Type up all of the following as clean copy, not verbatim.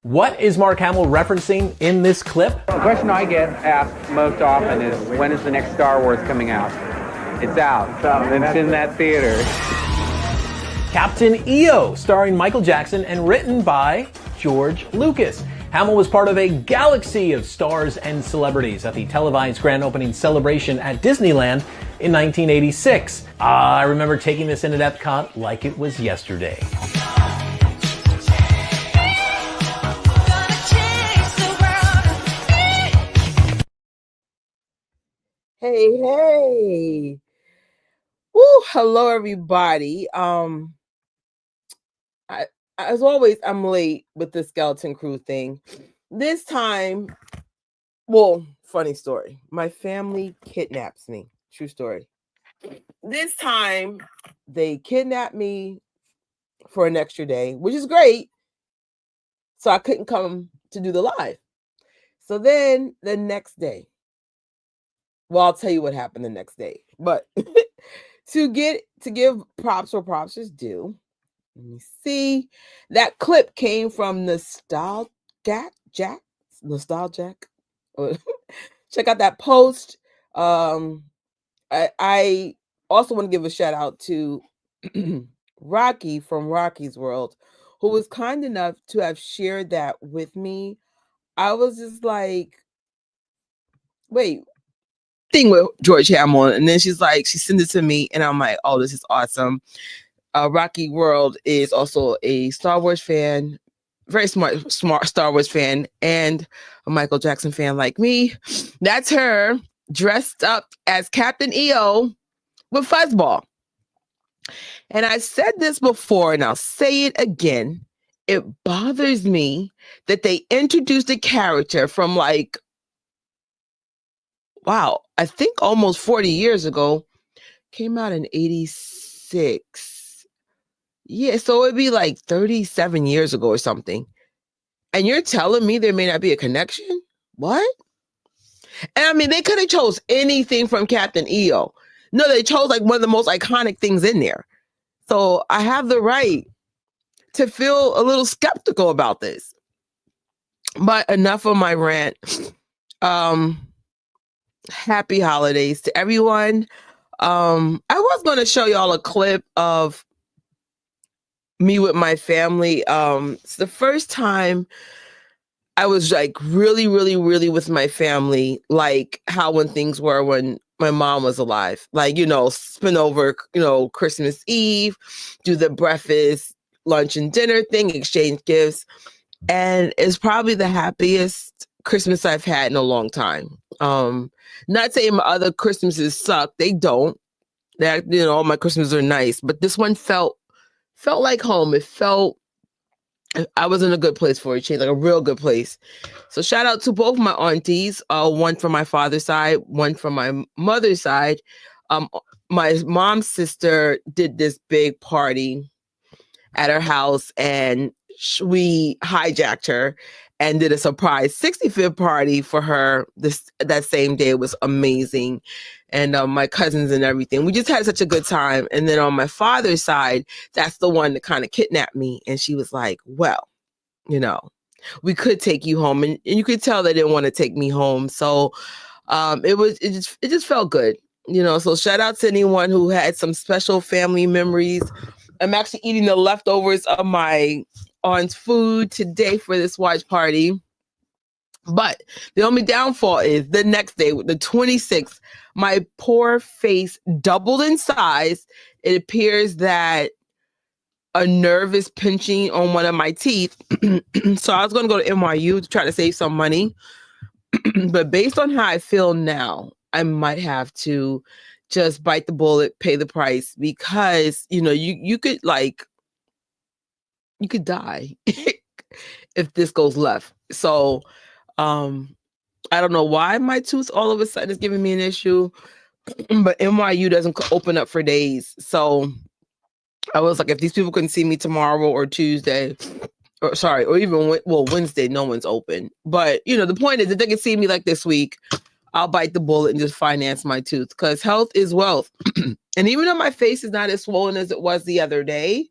What is Mark Hamill referencing in this clip? The question I get asked most often is, when is the next Star Wars coming out? It's out. It's in that theater. Captain EO, starring Michael Jackson and written by George Lucas. Hamill was part of a galaxy of stars and celebrities at the televised grand opening celebration at Disneyland in 1986. I remember taking this in at Epcot like it was yesterday. Hey. Woo, hello everybody. As always, I'm late with the skeleton crew thing. This time, well, funny story. My family kidnaps me. True story. This time, they kidnapped me for an extra day, which is great. So I couldn't come to do the live. So then the next day, well, I'll tell you what happened the next day. But to give props where props is due. Let me see. That clip came from Nostalgic. Check out that post. I also want to give a shout out to Rocky from Rocky's World, who was kind enough to have shared that with me. I was just like, wait, thing with George Hamill, and then she sent it to me, and I'm like, oh, this is awesome. Rocky World is also a Star Wars fan, very smart Star Wars fan, and a Michael Jackson fan like me. That's her dressed up as Captain EO with Fuzzball. And I said this before, and I'll say it again. It bothers me that they introduced a character from I think almost 40 years ago. Came out in 86. Yeah, so it'd be like 37 years ago or something. And you're telling me there may not be a connection? What? And I mean, they could have chose anything from Captain EO. No, they chose like one of the most iconic things in there. So I have the right to feel a little skeptical about this. But enough of my rant. Happy holidays to everyone. I was going to show y'all a clip of me with my family. It's the first time I was like really with my family, like how when things were when my mom was alive, spend over, Christmas Eve, do the breakfast, lunch and dinner thing, exchange gifts. And it's probably the happiest Christmas I've had in a long time. Not saying my other Christmases suck. They don't. All my Christmases are nice, but this one felt like home. It felt I was in a good place for a change, like a real good place. So shout out to both my aunties, one from my father's side, one from my mother's side. My mom's sister did this big party at her house, and we hijacked her and did a surprise 65th party for her that same day. It was amazing. And my cousins and everything. We just had such a good time. And then on my father's side, that's the one that kind of kidnapped me. And she was like, well, we could take you home. And you could tell they didn't want to take me home. So it just felt good. So shout out to anyone who had some special family memories. I'm actually eating the leftovers of my aunt's food today for this watch party. But the only downfall is the next day, the 26th, my poor face doubled in size. It appears that a nerve is pinching on one of my teeth. So I was going to go to NYU to try to save some money. But based on how I feel now, I might have to just bite the bullet, pay the price, because, you could die if this goes left. So I don't know why my tooth all of a sudden is giving me an issue, but NYU doesn't open up for days. So I was like, if these people couldn't see me tomorrow or Tuesday, or even Wednesday, no one's open. But, the point is, if they can see me like this week, I'll bite the bullet and just finance my tooth, because health is wealth. And even though my face is not as swollen as it was the other day,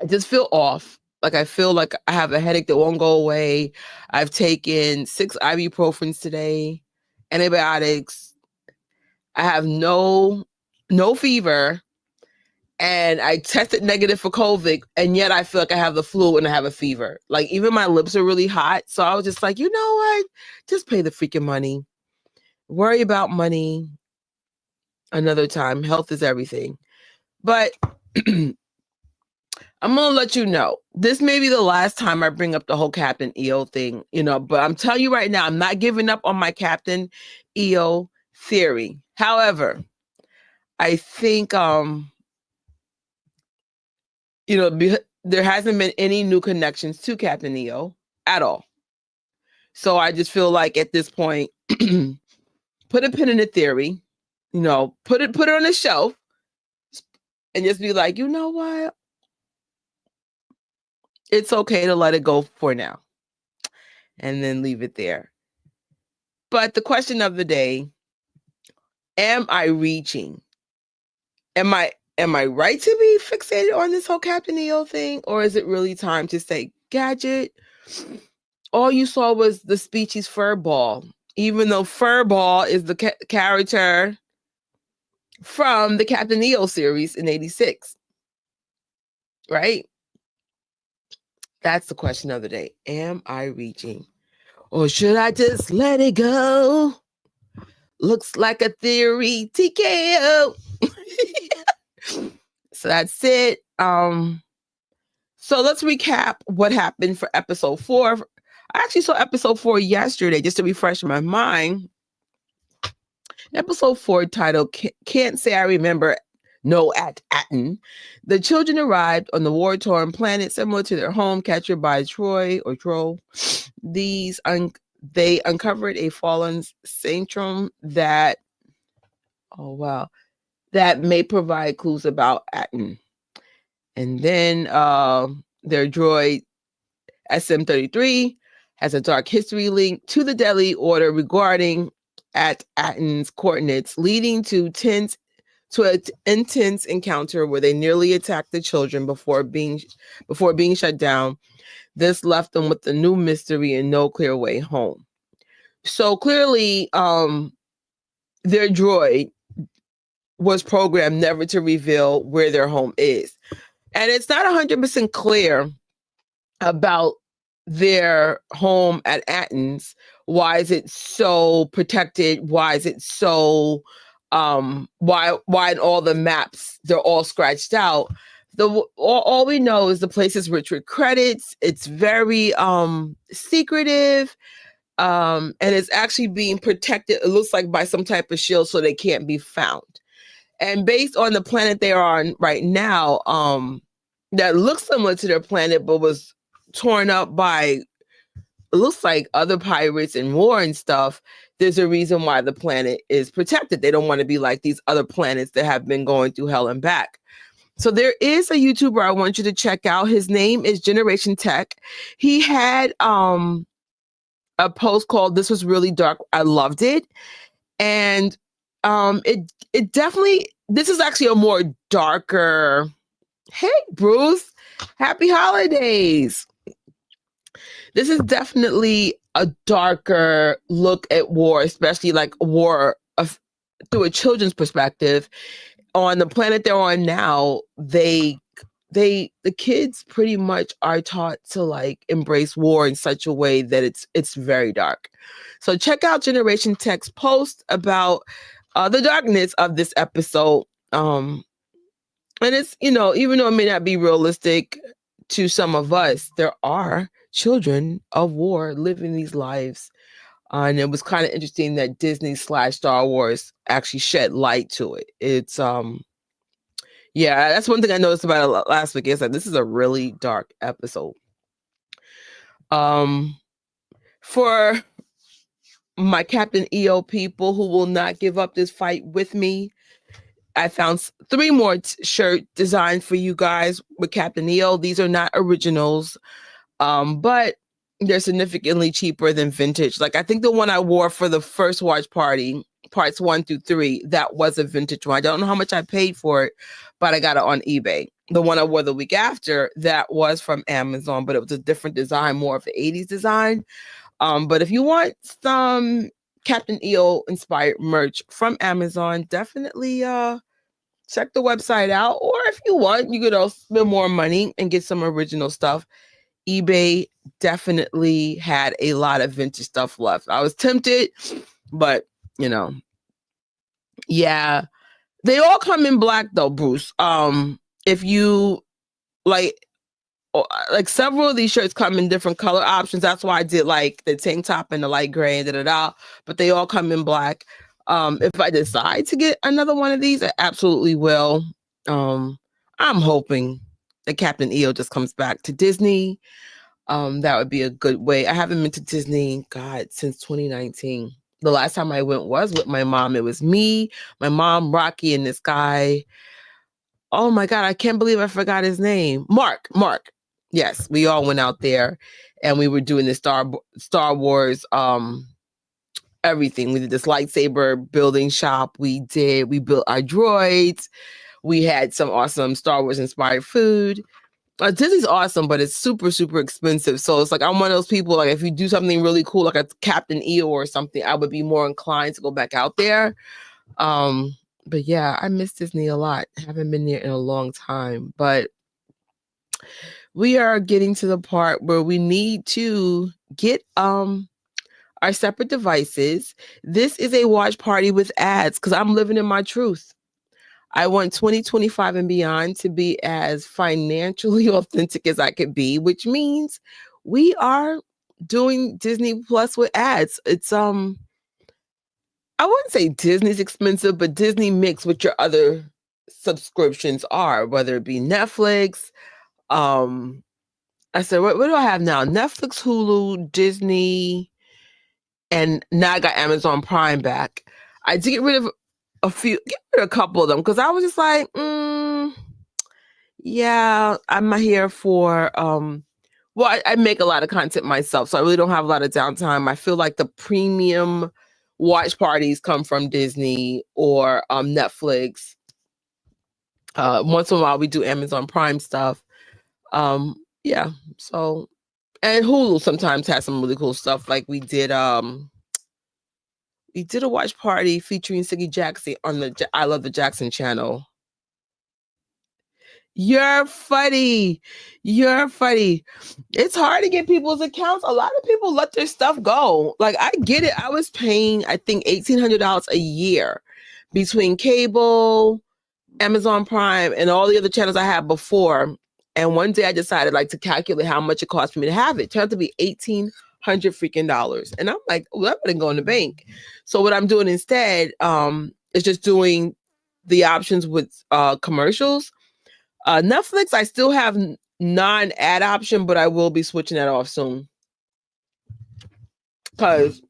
I just feel off. Like I feel like I have a headache that won't go away. I've taken 6 ibuprofens today, antibiotics. I have no fever, and I tested negative for COVID, and yet I feel like I have the flu and I have a fever. Like even my lips are really hot. So I was just like, you know what? Just pay the freaking money. Worry about money another time. Health is everything. But I'm going to let you know, this may be the last time I bring up the whole Captain EO thing, but I'm telling you right now, I'm not giving up on my Captain EO theory. However, I think, there hasn't been any new connections to Captain EO at all. So I just feel like at this point, put a pin in the theory, put it on the shelf and just be like, you know what? It's okay to let it go for now and then leave it there. But the question of the day, am I reaching? Am I right to be fixated on this whole Captain EO thing? Or is it really time to say, Gadget, all you saw was the species Furball, even though Furball is the character from the Captain EO series in 86, right? That's the question of the day. Am I reaching? Or should I just let it go? Looks like a theory TKO. So that's it. So let's recap what happened for episode 4. I actually saw episode 4 yesterday just to refresh my mind. Episode 4 titled Can't Say I Remember No at Atten. The children arrived on the war-torn planet similar to their home captured by Troy. They uncovered a fallen sanctum that may provide clues about Atten. And then their droid SM-33 has a dark history link to the Deadly Order regarding Atten's coordinates, leading to an intense encounter where they nearly attacked the children before being shut down. This left them with a new mystery and no clear way home. So clearly, their droid was programmed never to reveal where their home is. And it's not 100% clear about their home at Atten's. Why is it so protected? Why is it so why in all the maps they're all scratched out? All we know is the place is rich with credits. It's very secretive. And it's actually being protected, it looks like, by some type of shield so they can't be found. And based on the planet they are on right now, that looks similar to their planet, but was torn up by, it looks like, other pirates and war and stuff. There's a reason why the planet is protected. They don't want to be like these other planets that have been going through hell and back. So there is a YouTuber I want you to check out. His name is Generation Tech. He had a post called "This Was Really Dark. I Loved It." And it definitely, this is actually a more darker, hey, Bruce, happy holidays. This is definitely a darker look at war, especially like war through a children's perspective. On the planet they're on now, the kids pretty much are taught to like embrace war in such a way that it's very dark. So check out Generation Tech's post about the darkness of this episode. And it's, even though it may not be realistic to some of us, there are children of war living these lives. And it was kind of interesting that Disney / Star Wars actually shed light to it. It's, yeah, that's one thing I noticed about it last week, is that this is a really dark episode. For my Captain EO people who will not give up this fight with me, I found 3 more shirt designs for you guys with Captain EO. These are not originals, but they're significantly cheaper than vintage. Like I think the one I wore for the first watch party, parts 1 through 3, that was a vintage one. I don't know how much I paid for it, but I got it on eBay. the one I wore the week after, that was from Amazon, but it was a different design, more of the 80s design. But if you want some Captain EO inspired merch from Amazon, definitely check the website out. Or if you want, you could also spend more money and get some original stuff. eBay definitely had a lot of vintage stuff left. I was tempted, but yeah. They all come in black though, Bruce. If you like several of these shirts come in different color options. That's why I did like the tank top and the light gray and but they all come in black. If I decide to get another one of these, I absolutely will. I'm hoping that Captain EO just comes back to Disney. That would be a good way. I haven't been to Disney, God, since 2019. The last time I went was with my mom. It was me, my mom, Rocky, and this guy. Oh my God, I can't believe I forgot his name. Mark. Yes, we all went out there and we were doing the Star Wars everything. We did this lightsaber building shop. We built our droids. We had some awesome Star Wars inspired food. Disney's awesome, but it's super, super expensive. So it's like, I'm one of those people, like if you do something really cool, like a Captain EO or something, I would be more inclined to go back out there. But yeah, I miss Disney a lot. I haven't been there in a long time, but we are getting to the part where we need to get our separate devices. This is a watch party with ads because I'm living in my truth. I want 2025 and beyond to be as financially authentic as I could be, which means we are doing Disney Plus with ads. It's I wouldn't say Disney's expensive, but Disney mixed with your other subscriptions are, whether it be Netflix. I said, what do I have now? Netflix, Hulu, Disney, and now I got Amazon Prime back. I did get rid of a couple of them because I was just like, yeah, I'm not here for I make a lot of content myself, so I really don't have a lot of downtime. I feel like the premium watch parties come from Disney or Netflix. Once in a while we do Amazon Prime stuff. Yeah, so, and Hulu sometimes has some really cool stuff. Like we did a watch party featuring Siggy Jackson on the I Love the Jackson channel. You're funny. It's hard to get people's accounts. A lot of people let their stuff go. Like, I get it. I was paying, I think, $1,800 a year between cable, Amazon Prime, and all the other channels I had before. And one day I decided to calculate how much it cost for me to have it. It turned out to be $1,800 freaking dollars. And I'm like, well, that wouldn't go in the bank. So what I'm doing instead is just doing the options with commercials. Netflix, I still have non-ad option, but I will be switching that off soon. Because,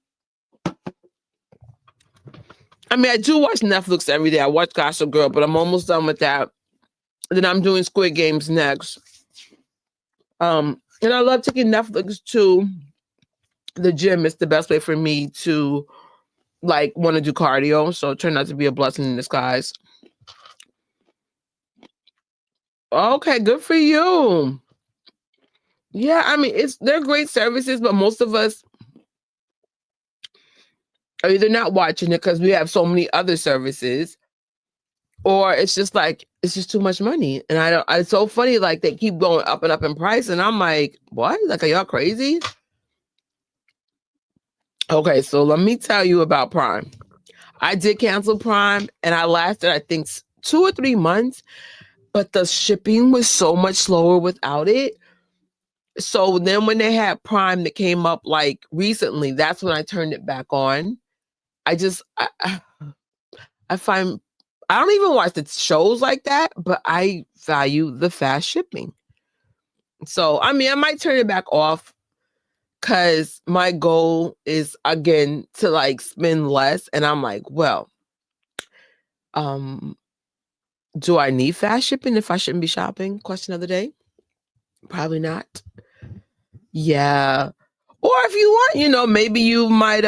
I do watch Netflix every day. I watch Gossip Girl, but I'm almost done with that. Then I'm doing Squid Games next. And I love taking Netflix to the gym. It's the best way for me to want to do cardio. So it turned out to be a blessing in disguise. Okay, good for you. Yeah, they're great services, but most of us are either not watching it because we have so many other services, or it's just it's just too much money. And it's so funny, they keep going up and up in price. And I'm like, what? Are y'all crazy? Okay, so let me tell you about Prime. I did cancel Prime and I lasted, I think, 2 or 3 months, but the shipping was so much slower without it. So then when they had Prime that came up recently, that's when I turned it back on. I find I don't even watch the shows like that, but I value the fast shipping. So, I might turn it back off because my goal is, again, to spend less. And I'm like, well, do I need fast shipping if I shouldn't be shopping? Question of the day. Probably not. Yeah. Or if you want, maybe you might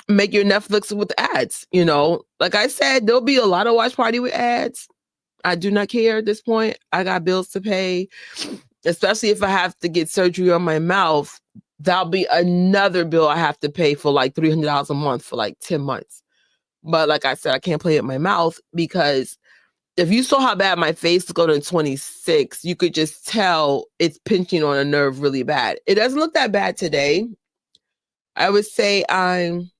make your Netflix with ads. Like I said, there'll be a lot of watch party with ads. I do not care at this point. I got bills to pay, especially if I have to get surgery on my mouth. That'll be another bill I have to pay for like $300 a month for like 10 months. But like I said, I can't play with my mouth because if you saw how bad my face looked on 26, you could just tell it's pinching on a nerve really bad. It doesn't look that bad today. I would say I'm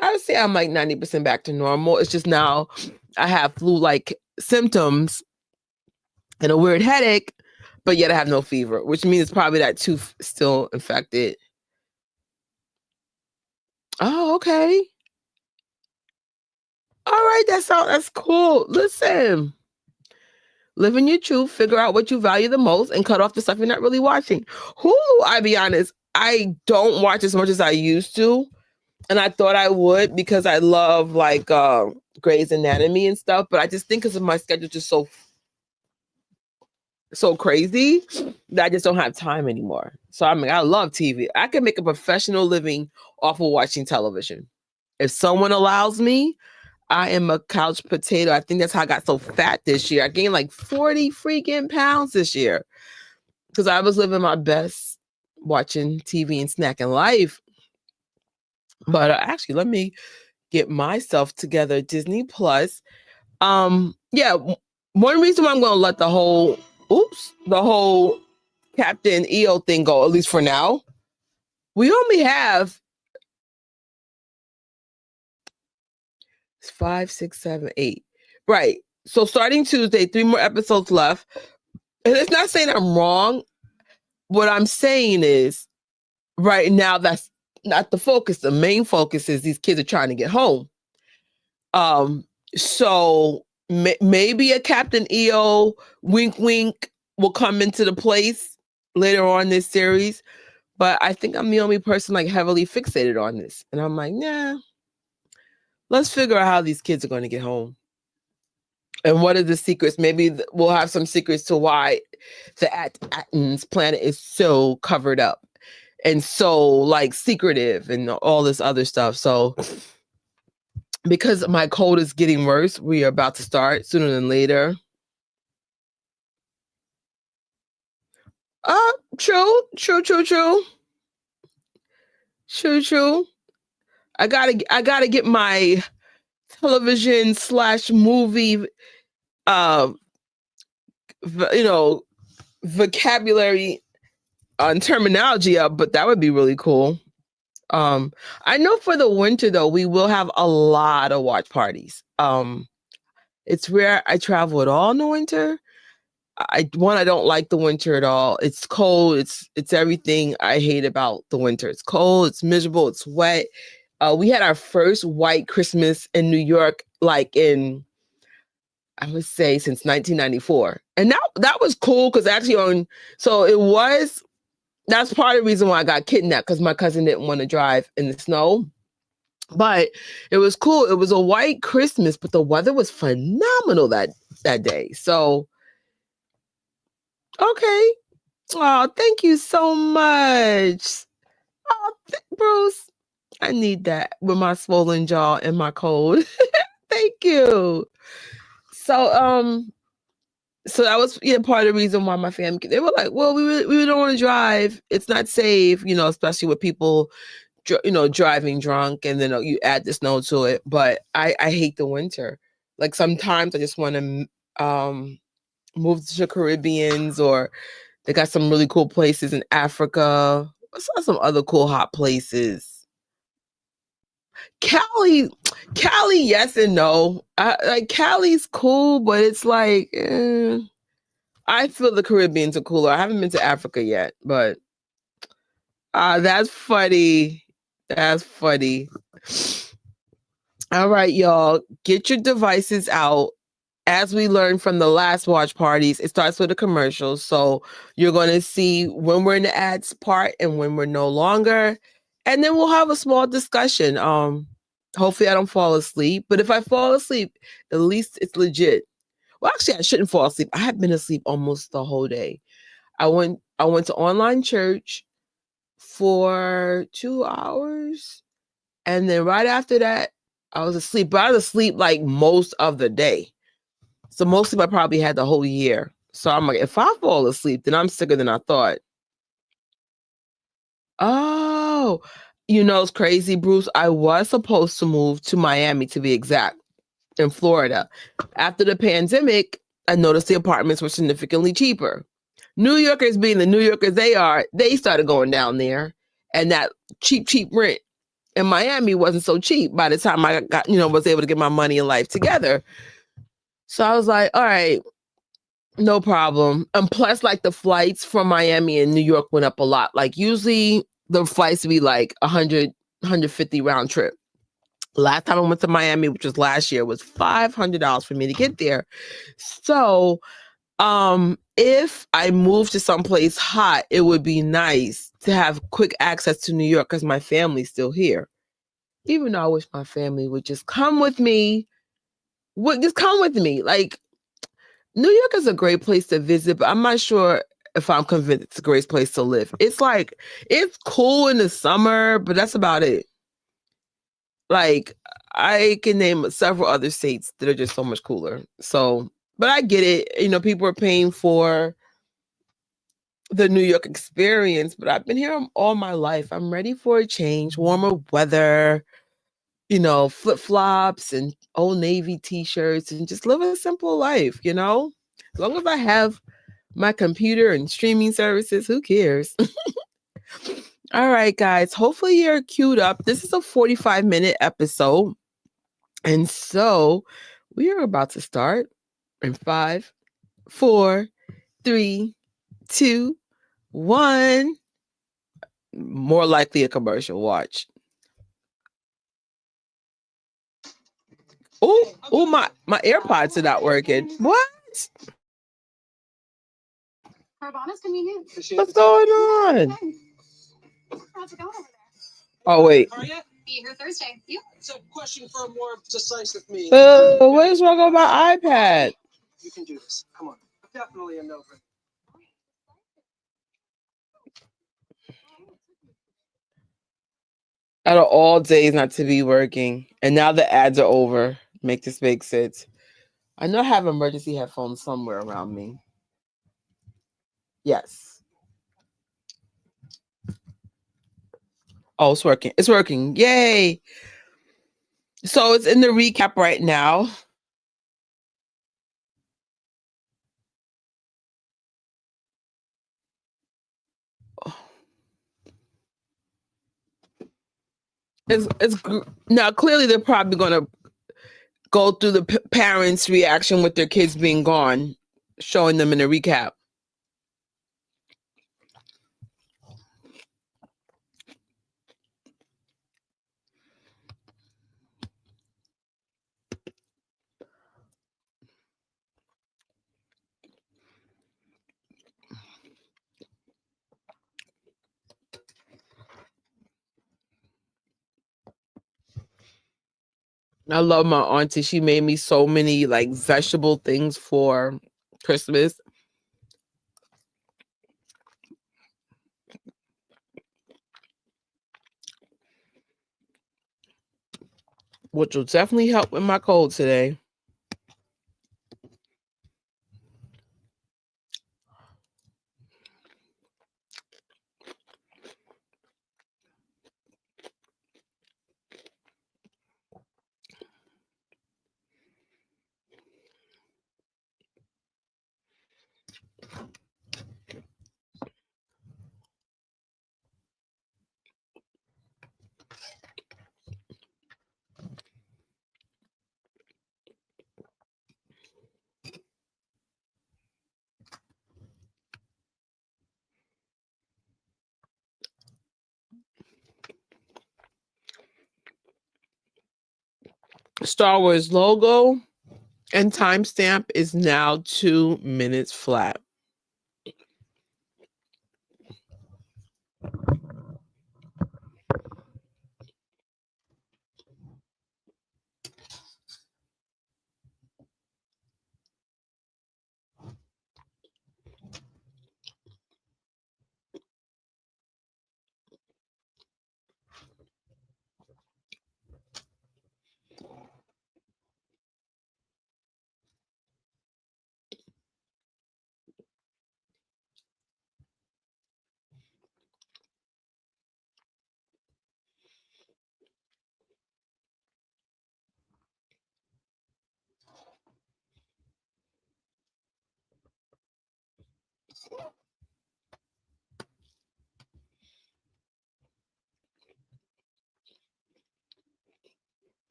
like 90% back to normal. It's just now I have flu-like symptoms and a weird headache, but yet I have no fever, which means it's probably that tooth still infected. Oh, okay. All right, that's cool. Listen, live in your truth, figure out what you value the most, and cut off the stuff you're not really watching. Hulu, I be honest, I don't watch as much as I used to. And I thought I would because I love like Grey's Anatomy and stuff, but I just think because of my schedule just so crazy that I just don't have time anymore. So I mean, I love TV. I can make a professional living off of watching television. If someone allows me, I am a couch potato. I think that's how I got so fat this year. I gained like 40 freaking pounds this year because I was living my best watching TV and snacking life. But actually, let me get myself together. Disney Plus. Yeah, one reason why I'm going to let the whole Captain EO thing go, at least for now. We only have 5, 6, 7, 8. Right. So starting Tuesday, 3 more episodes left. And it's not saying I'm wrong. What I'm saying is right now, that's not the focus. The main focus is these kids are trying to get home. So maybe a Captain EO wink wink will come into the place later on this series. But I think I'm the only person like heavily fixated on this. And I'm like, nah, let's figure out how these kids are going to get home. And what are the secrets? Maybe we'll have some secrets to why the Atkins planet is so covered up and so like secretive and all this other stuff. So because my cold is getting worse, we are about to start sooner than later. True. I gotta get my television / movie, vocabulary on terminology up, but that would be really cool. I know for the winter though, we will have a lot of watch parties. It's rare I travel at all in the winter. I don't like the winter at all. It's cold. It's everything I hate about the winter. It's cold. It's miserable. It's wet. We had our first white Christmas in New York, like in, I would say, since 1994, and that was cool because actually that's part of the reason why I got kidnapped because my cousin didn't want to drive in the snow. But it was cool. It was a white Christmas, but the weather was phenomenal that day. So, okay. Oh, thank you so much. Oh, Bruce. I need that with my swollen jaw and my cold. Thank you. So, so that was part of the reason why my family, they were like, well, we don't want to drive. It's not safe, especially with people, driving drunk, and then you add the snow to it. But I hate the winter. Like sometimes I just want to move to the Caribbeans, or they got some really cool places in Africa. I saw some other cool hot places. Cali, yes and no. Like Cali's cool, but it's like I feel the Caribbeans are cooler. I haven't been to Africa yet, but that's funny. That's funny. All right, y'all, get your devices out. As we learned from the last watch parties, it starts with a commercial. So you're going to see when we're in the ads part and when we're no longer. And then we'll have a small discussion. Hopefully I don't fall asleep. But if I fall asleep, at least it's legit. Well, actually, I shouldn't fall asleep. I have been asleep almost the whole day. I went to online church for 2 hours. And then right after that, I was asleep. But I was asleep like most of the day. So most sleep I probably had the whole year. So I'm like, if I fall asleep, then I'm sicker than I thought. Oh, it's crazy, Bruce. I was supposed to move to Miami, to be exact, in Florida. After the pandemic, I noticed the apartments were significantly cheaper. New Yorkers, being the New Yorkers they are, they started going down there, and that cheap rent in Miami wasn't so cheap by the time I got, was able to get my money and life together. So I was like, all right, no problem. And plus, like, the flights from Miami and New York went up a lot. Like, usually the flights would be like 100, 150 round trip. Last time I went to Miami, which was last year, was $500 for me to get there. So if I moved to someplace hot, it would be nice to have quick access to New York because my family's still here. Even though I wish my family would just come with me. Just come with me. Like, New York is a great place to visit, but I'm not sure if I'm convinced it's a great place to live. It's like, it's cool in the summer, but that's about it. Like, I can name several other states that are just so much cooler. So, but I get it. People are paying for the New York experience, but I've been here all my life. I'm ready for a change, warmer weather, flip-flops and Old Navy t-shirts, and just live a simple life, As long as I have my computer and streaming services, who cares? All right, guys. Hopefully you're queued up. This is a 45-minute episode. And so we are about to start in 5, 4, 3, 2, 1. More likely a commercial. Watch. Oh, my AirPods are not working. What? What's going on? How's it going over there? Oh, wait. How are you? Be here Thursday. You? It's a question for a more decisive me. What is wrong with my iPad? You can do this. Come on. Definitely a no. Out of all days not to be working, and now the ads are over. Make this make sense. I know I have emergency headphones somewhere around me. Yes. Oh, it's working. It's working. Yay. So it's in the recap right now. It's now clearly they're probably going to go through the parents' reaction with their kids being gone, showing them in the recap. I love my auntie. She made me so many like vegetable things for Christmas. Which will definitely help with my cold today. Star Wars logo and timestamp is now 2 minutes flat.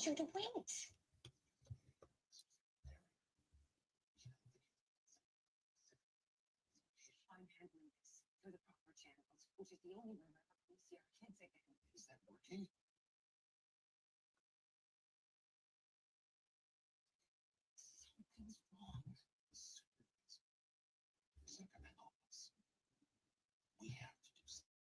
You to wait. I'm handling this through the proper channels, which is the only way my police here can say that. Is that working? Something's wrong. It's not gonna help us. We have to do something.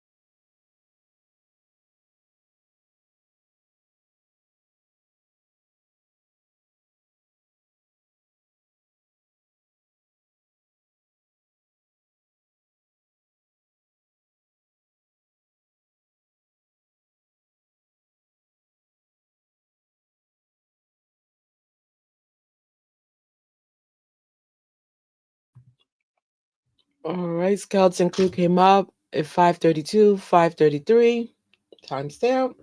All right, Scouts and crew came up at 5:32, 5:33. Timestamp.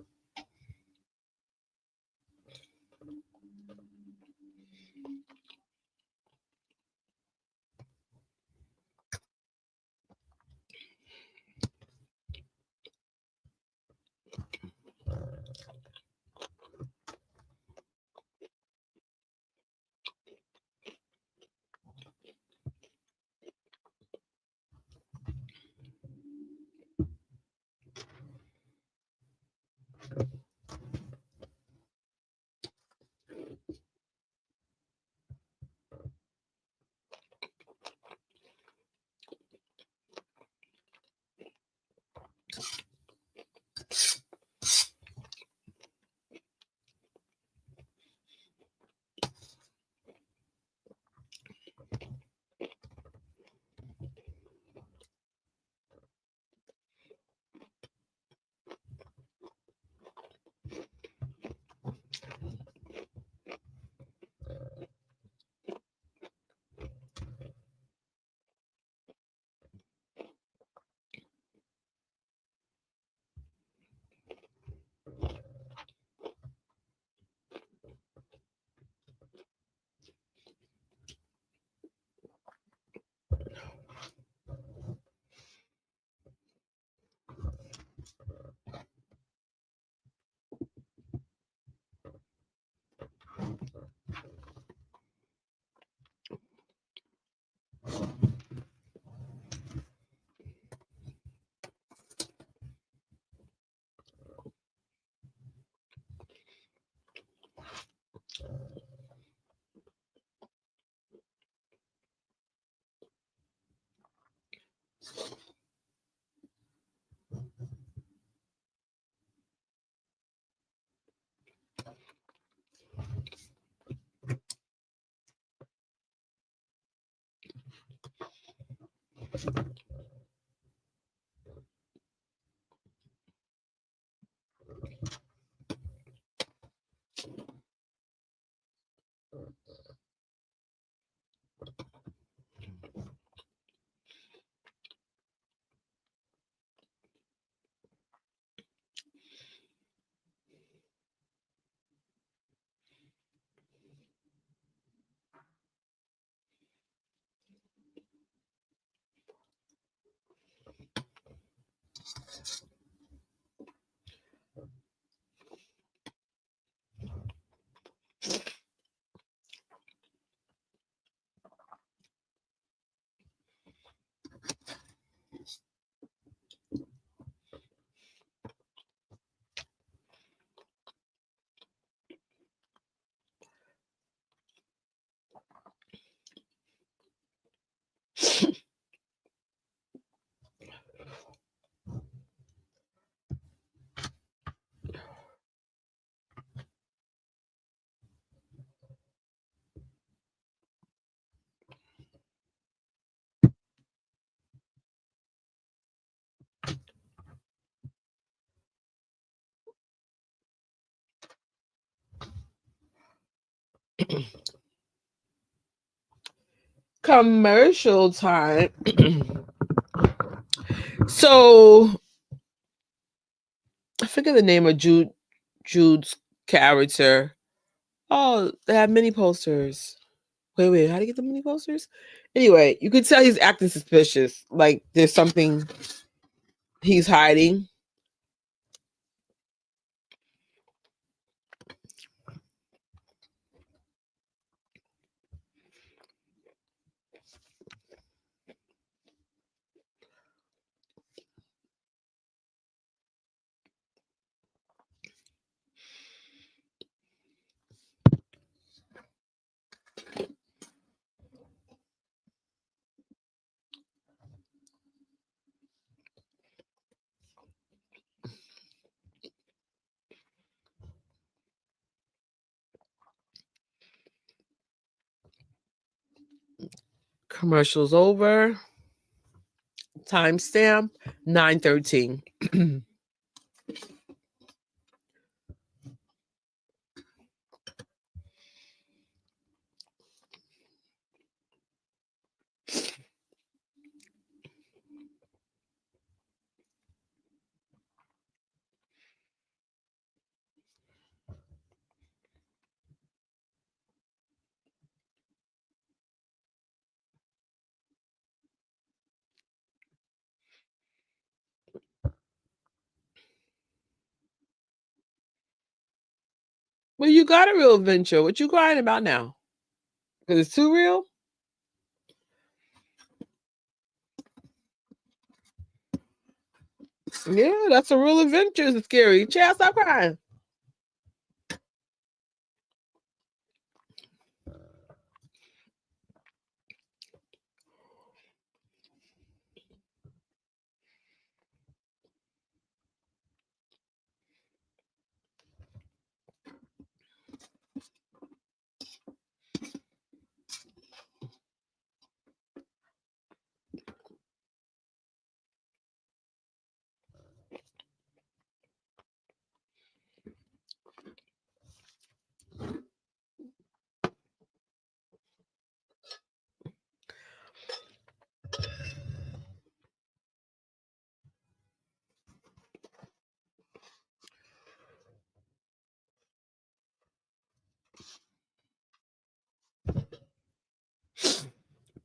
Commercial time. So I forget the name of Jude's character. Oh, they have mini posters. Wait, how do you get the mini posters? Anyway, you could tell he's acting suspicious. Like there's something he's hiding. Commercials over. Timestamp 9:13. Well, you got a real adventure. What you crying about now? Because it's too real? Yeah, that's a real adventure. It's scary. Child, stop crying.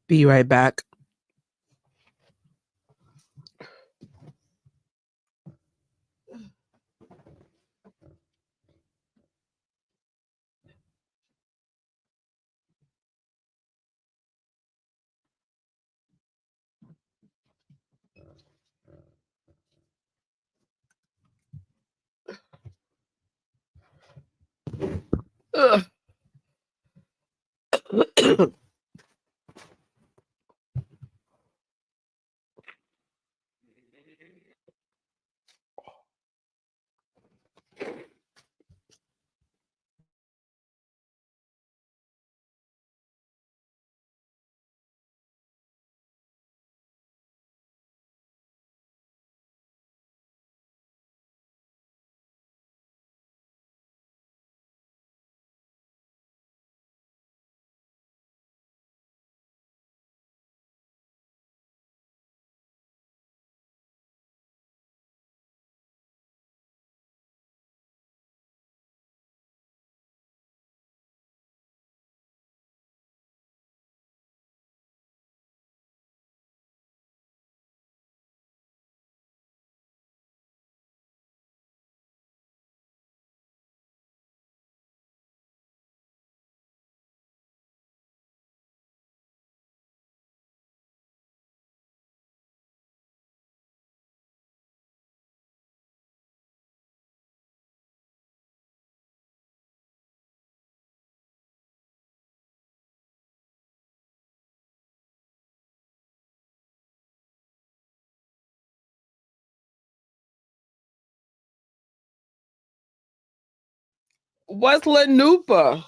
Be right back. Ugh. What's Lanupa?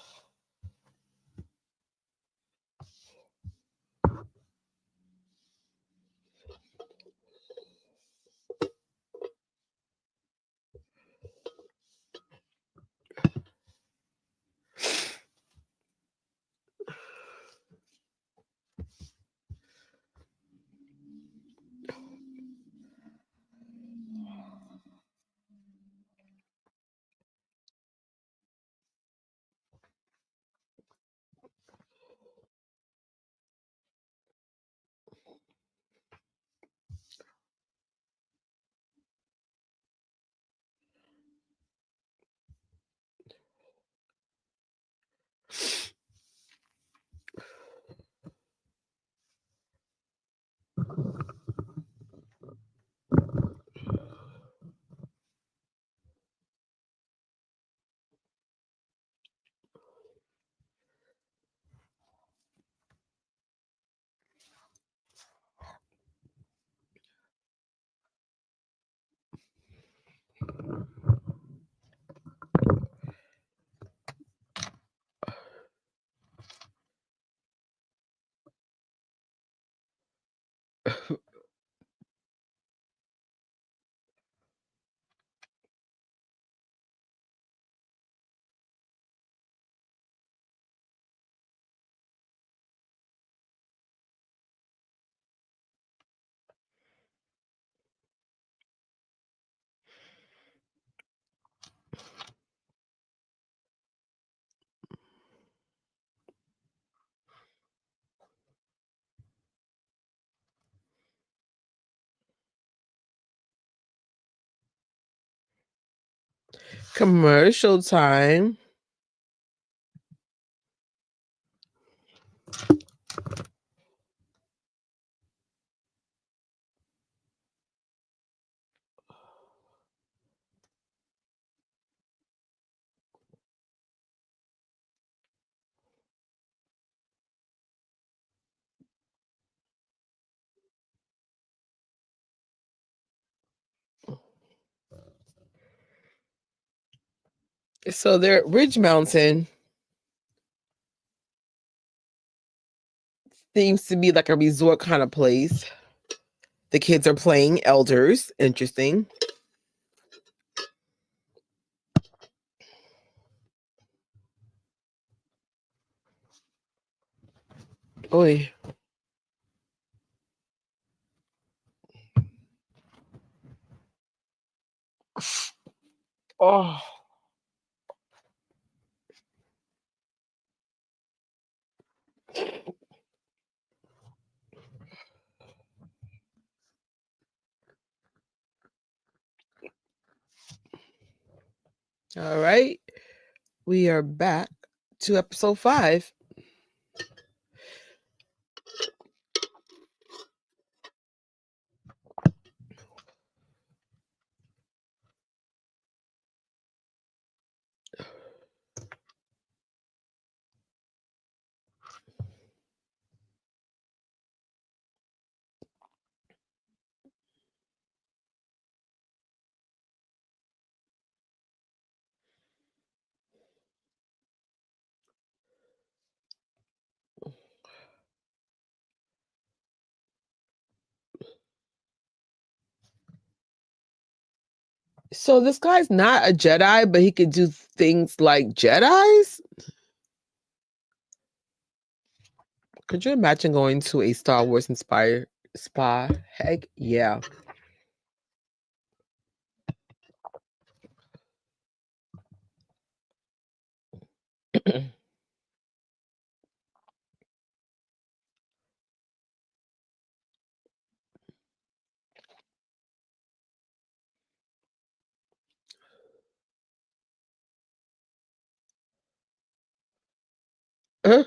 Commercial time. So they're at Ridge Mountain. Seems to be like a resort kind of place. The kids are playing elders. Interesting. Oy. Oh. All right. We are back to episode 5. So this guy's not a Jedi, but he could do things like Jedis? Could you imagine going to a Star Wars inspired spa? Heck yeah. Uh,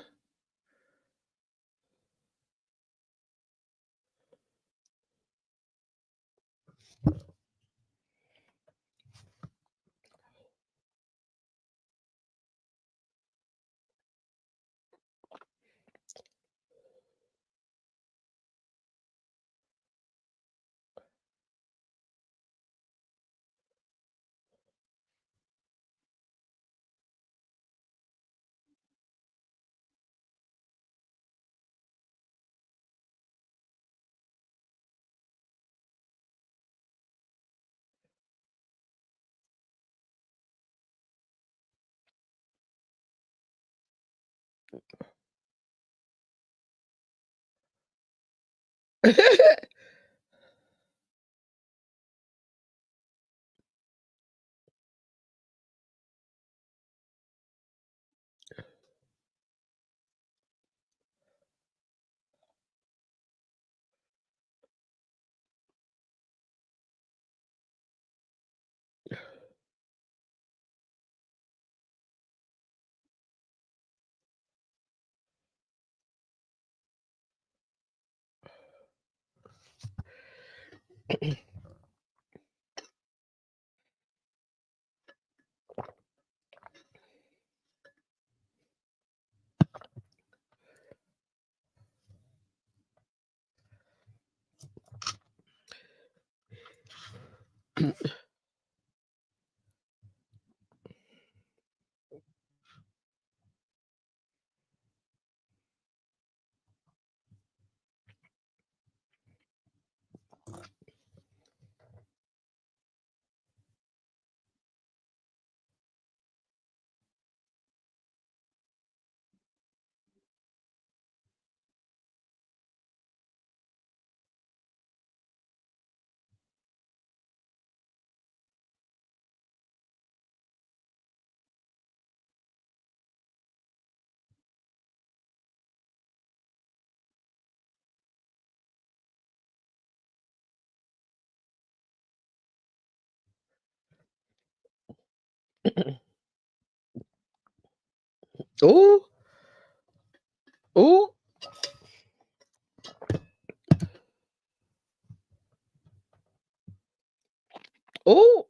Ooh. Ooh. Ooh.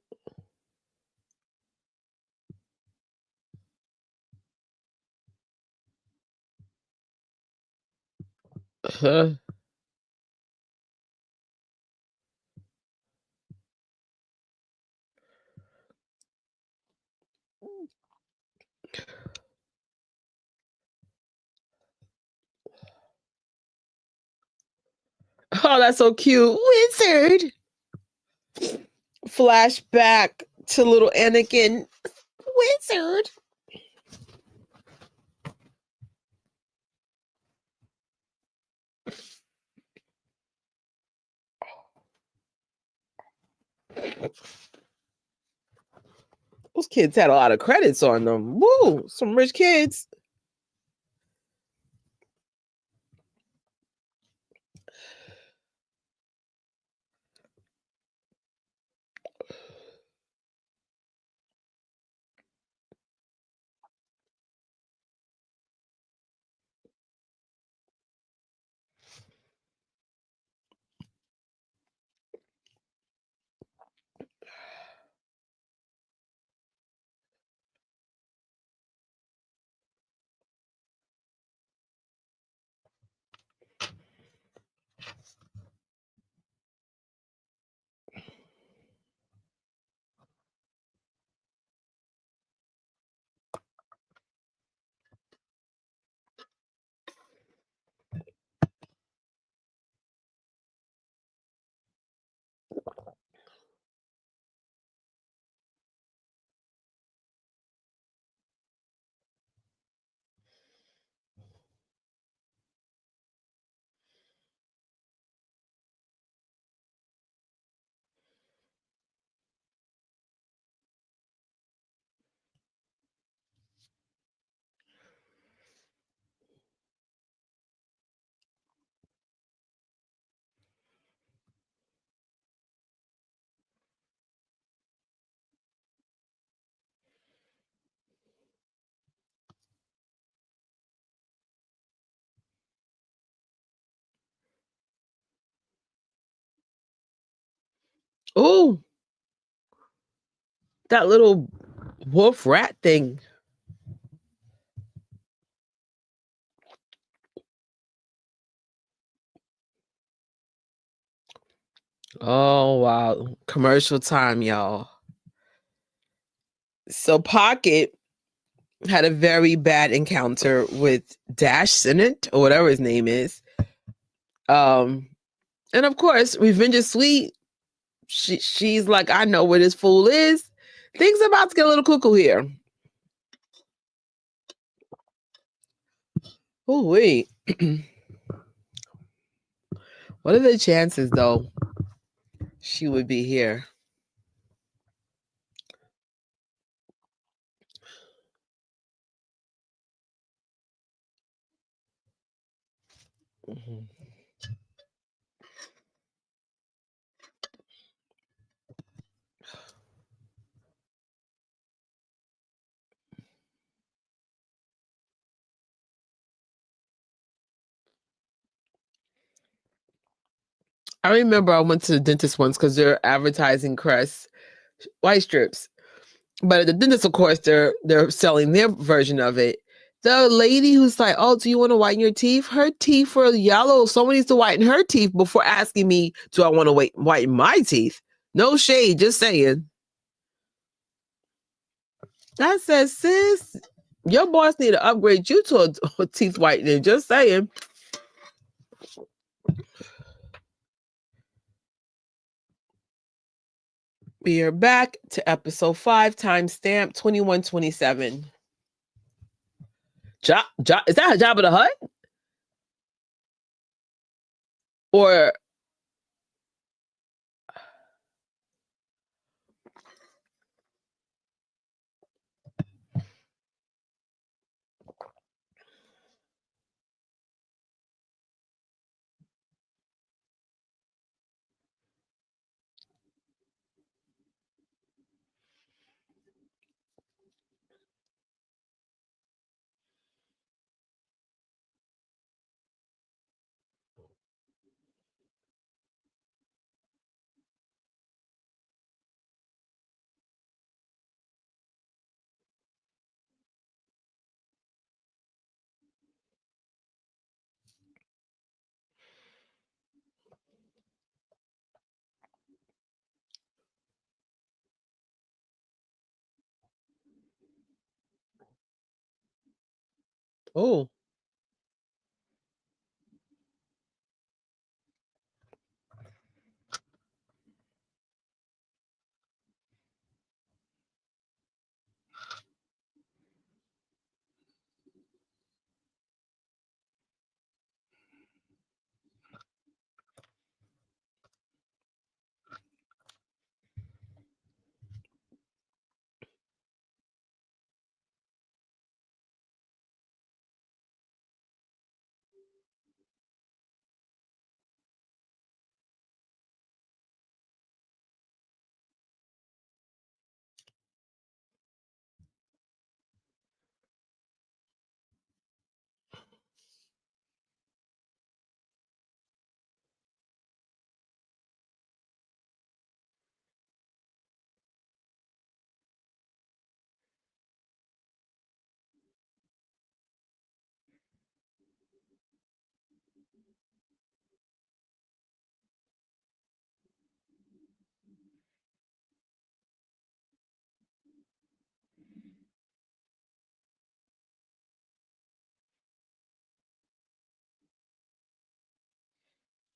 Uh, oh, that's so cute. Wizard. Flashback to little Anakin. Wizard. Those kids had a lot of credits on them. Woo, some rich kids. Oh, that little wolf rat thing. Oh, wow. Commercial time, y'all. So Pocket had a very bad encounter with Dash Sinnott or whatever his name is. And of course, Revenge is sweet. She's like, I know where this fool is. Things about to get a little cuckoo here. Oh wait. What are the chances though she would be here? Mhm. I remember I went to the dentist once because they're advertising Crest white strips. But at the dentist, of course, they're selling their version of it. The lady who's like, "Oh, do you want to whiten your teeth?" Her teeth were yellow. Someone needs to whiten her teeth before asking me, "Do I want to whiten my teeth?" No shade, just saying. I said, "Sis, your boss need to upgrade you to a teeth whitening." Just saying. We are back to episode 5, timestamp 2127. Is that Jabba the Hutt? Or oh.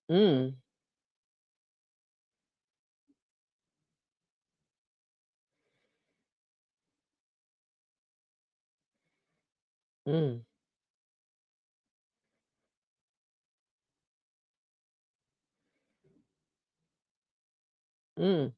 Mm, mm, mm.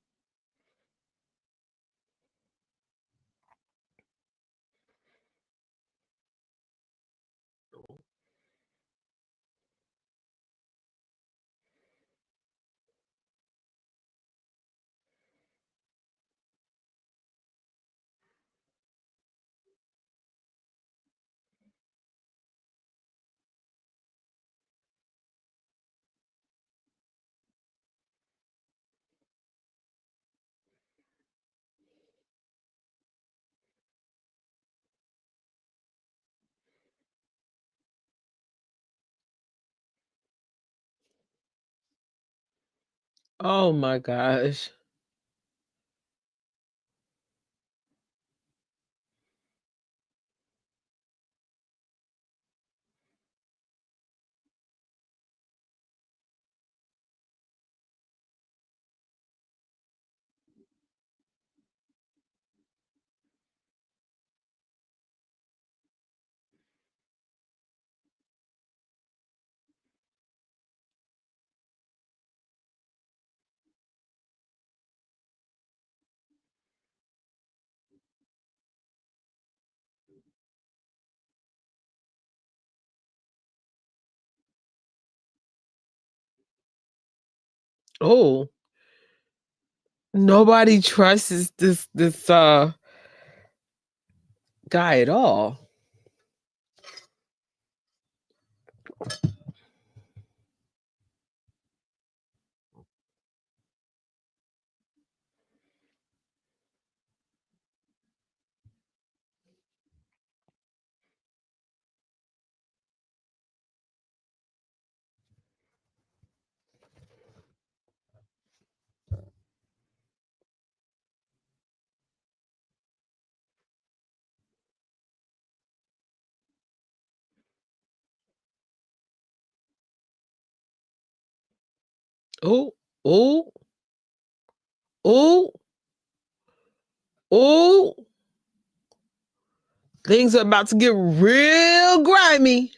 Oh my gosh. Oh, nobody trusts this guy at all. Oh, oh, oh, oh. Things are about to get real grimy.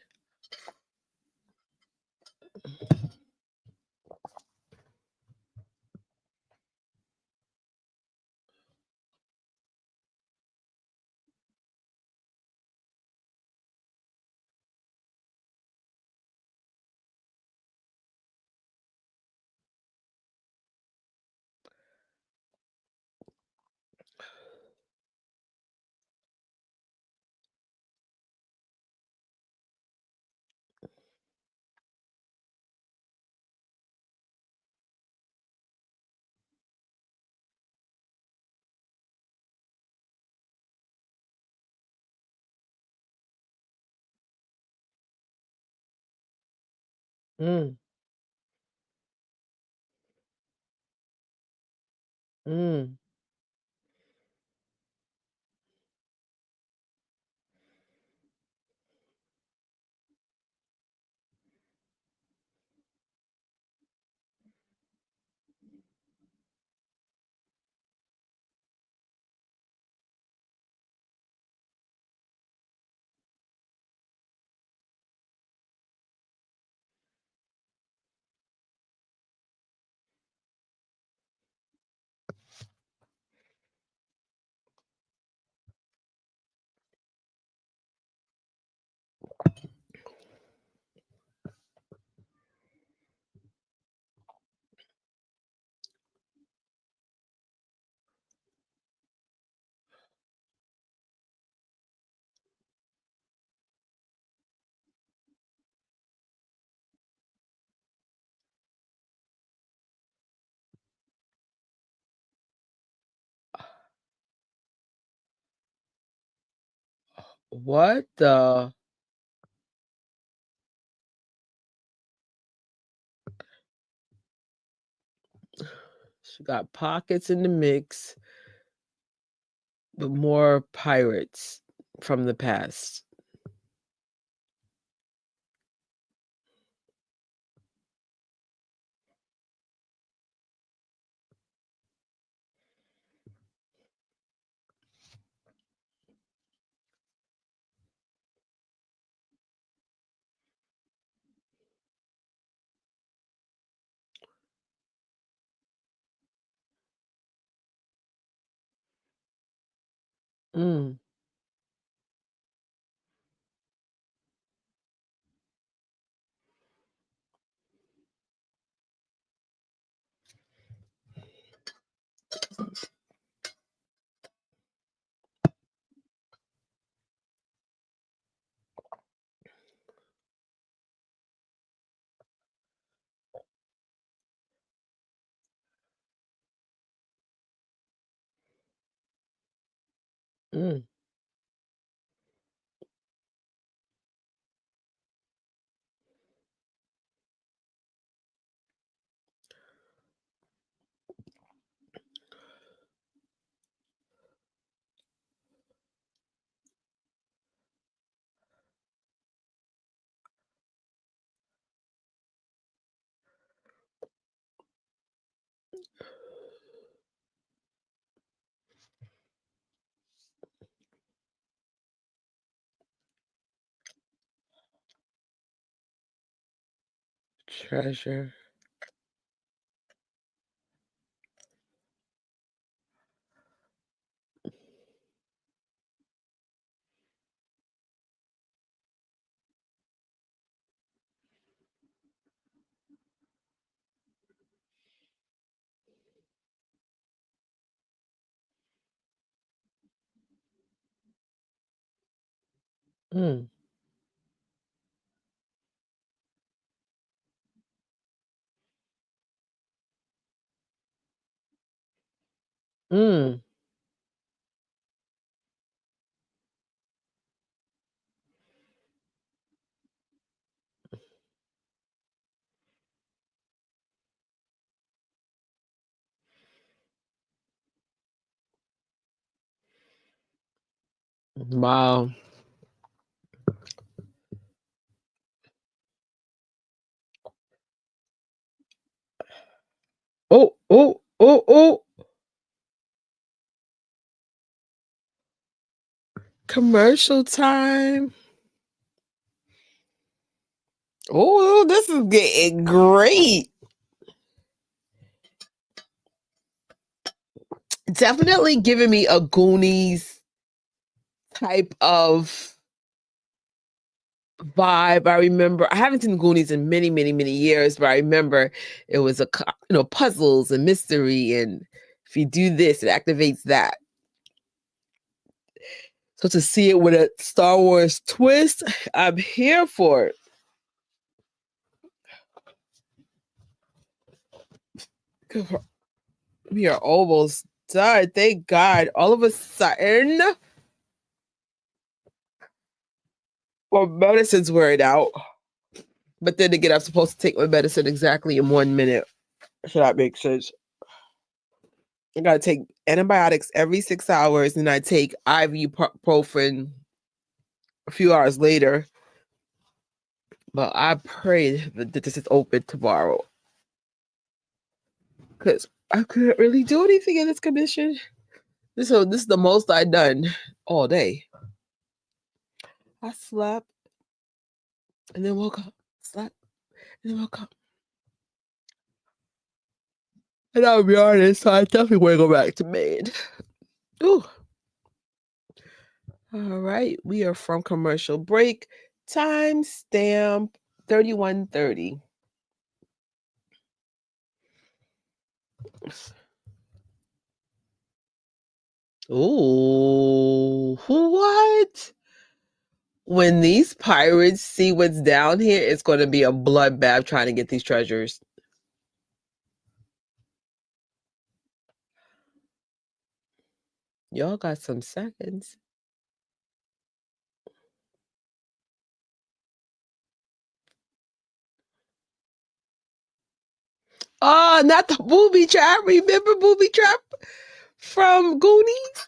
Mm, mm, what the? She got pockets in the mix, but more pirates from the past. Mm, mm. Treasure. Mm. Mm. Wow. Oh, oh, oh, oh. Commercial time. Oh, this is getting great. Definitely giving me a Goonies type of vibe. I remember I haven't seen Goonies in many, many, many years, but I remember it was puzzles and mystery, and if you do this, it activates that. So to see it with a Star Wars twist, I'm here for it. We are almost done. Thank God. All of a sudden, well, medicine's wearing out. But then again, I'm supposed to take my medicine exactly in 1 minute. So that makes sense. I gotta take antibiotics every 6 hours, and I take ibuprofen a few hours later. But I pray that this is open tomorrow, because I couldn't really do anything in this condition. This is the most I've done all day. I slept and then woke up, slept and then woke up. And I'll be honest, I definitely want to go back to bed. Ooh. All right, we are from commercial break. Time stamp 31:30. Ooh, what? When these pirates see what's down here, it's going to be a bloodbath trying to get these treasures. Y'all got some seconds. Oh, not the booby trap. Remember booby trap from Goonies?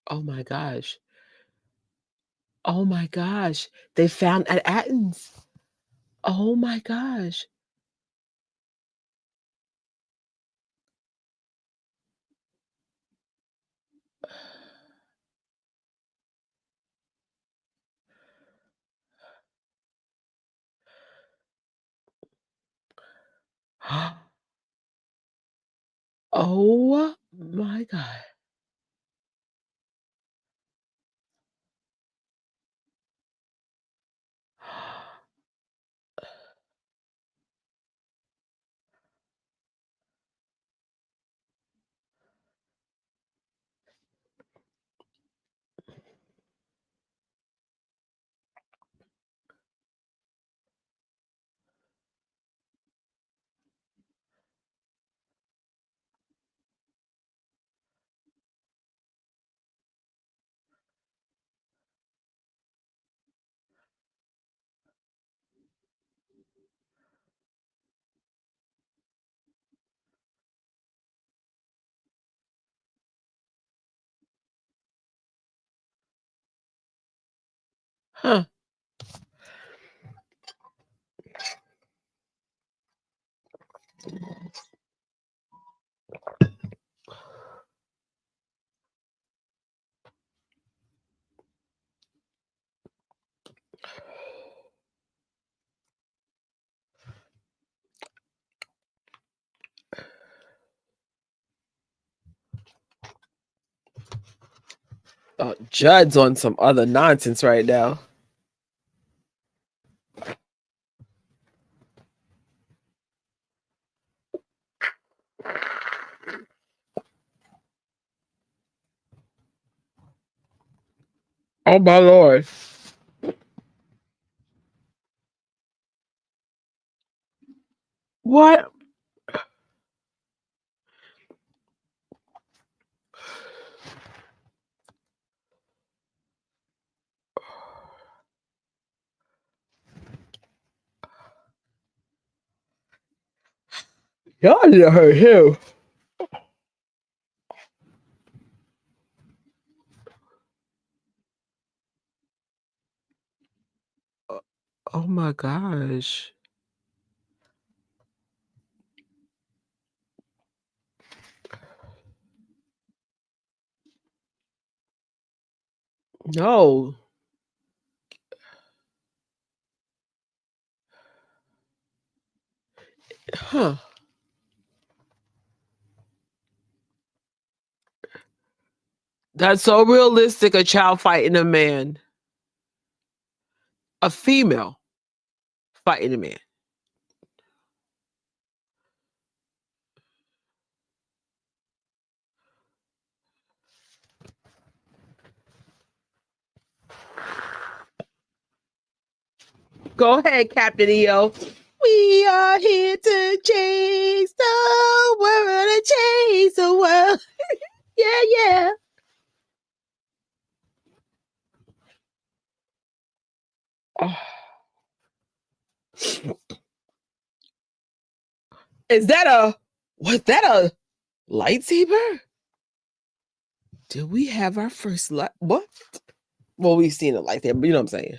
Oh my gosh. Oh my gosh. They found at Athens. Oh my gosh. Oh my God. Huh. Judd's on some other nonsense right now. Oh my Lord. What? Y'all need to hurt him. Oh my gosh. No. Huh. That's so realistic, a child fighting a man. A female fighting a man. Go ahead, Captain EO. We are here to change the world, to change the world. Yeah, yeah. Oh. Was that a lightsaber? Did we have our first what? Well, we've seen a lightsaber, but you know what I'm saying.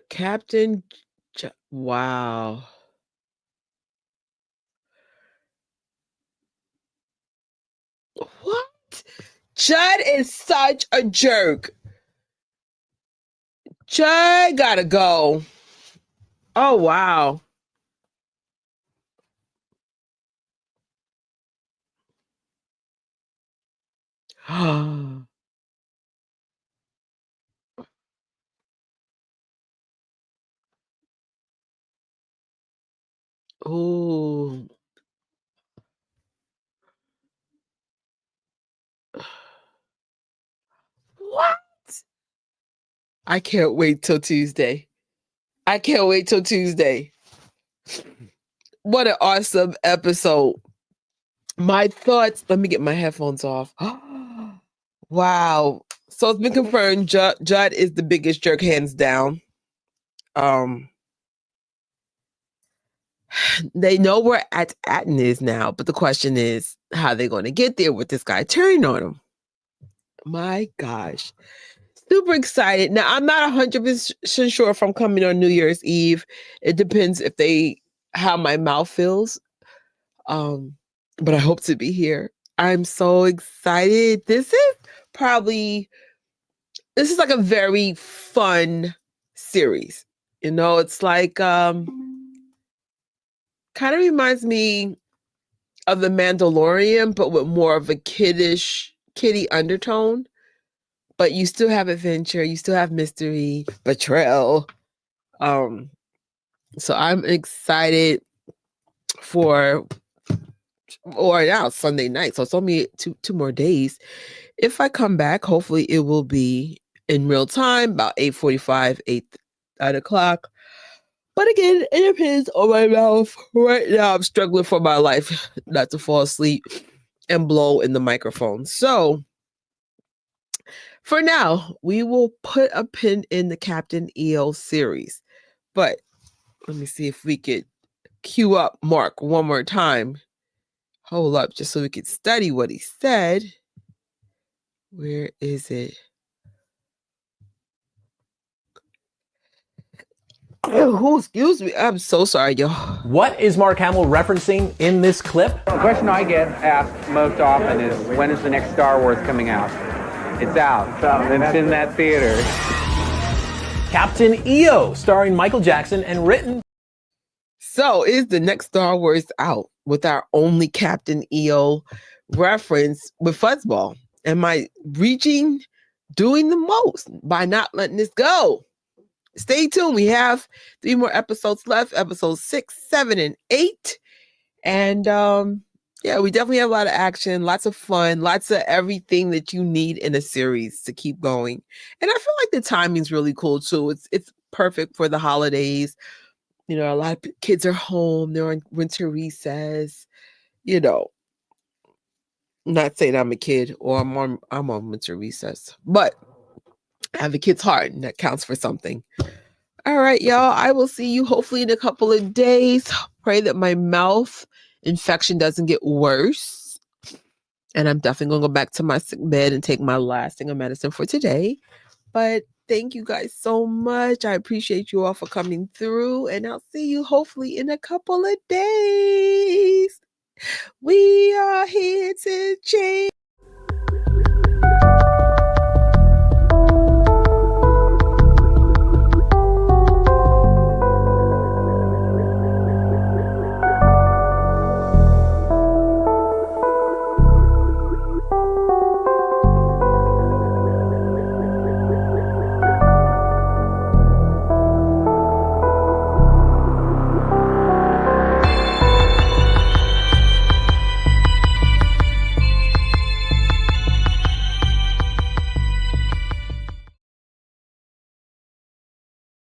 Captain wow. What? Judd is such a jerk. Judd gotta go. Oh wow. Oh. What? I can't wait till Tuesday. I can't wait till Tuesday. What an awesome episode. My thoughts, let me get my headphones off. Wow. So it's been confirmed Judd is the biggest jerk, hands down. They know where Atten is now, but the question is how they're going to get there with this guy turning on him. My gosh. Super excited. Now, I'm not 100% sure if I'm coming on New Year's Eve. It depends how my mouth feels. But I hope to be here. I'm so excited. This is like a very fun series. You know, it's like kind of reminds me of The Mandalorian, but with more of a kitty undertone. But you still have adventure, you still have mystery, betrayal. So I'm excited now Sunday night. So it's only two more days. If I come back, hopefully it will be in real time, about 8:45, 8 o'clock. But again, it depends on my mouth. Right now, I'm struggling for my life not to fall asleep and blow in the microphone. So for now, we will put a pin in the Captain EO series. But let me see if we could cue up Mark one more time. Hold up, just so we could study what he said. Where is it? Oh, excuse me. I'm so sorry, y'all. What is Mark Hamill referencing in this clip? The question I get asked most often is, when is the next Star Wars coming out? It's out. It's in that theater. Captain EO, starring Michael Jackson and written. So is the next Star Wars out with our only Captain EO reference with Fuzzball? Am I doing the most by not letting this go? Stay tuned. We have 3 more episodes left, episodes 6, 7, and 8. And yeah, we definitely have a lot of action, lots of fun, lots of everything that you need in a series to keep going. And I feel like the timing's really cool too. It's perfect for the holidays. You know, a lot of kids are home, they're on winter recess, you know. Not saying I'm a kid or I'm on winter recess, but I have a kid's heart, and that counts for something. All right, y'all. I will see you hopefully in a couple of days. Pray that my mouth infection doesn't get worse. And I'm definitely going to go back to my sick bed and take my last thing of medicine for today. But thank you guys so much. I appreciate you all for coming through. And I'll see you hopefully in a couple of days. We are here to change.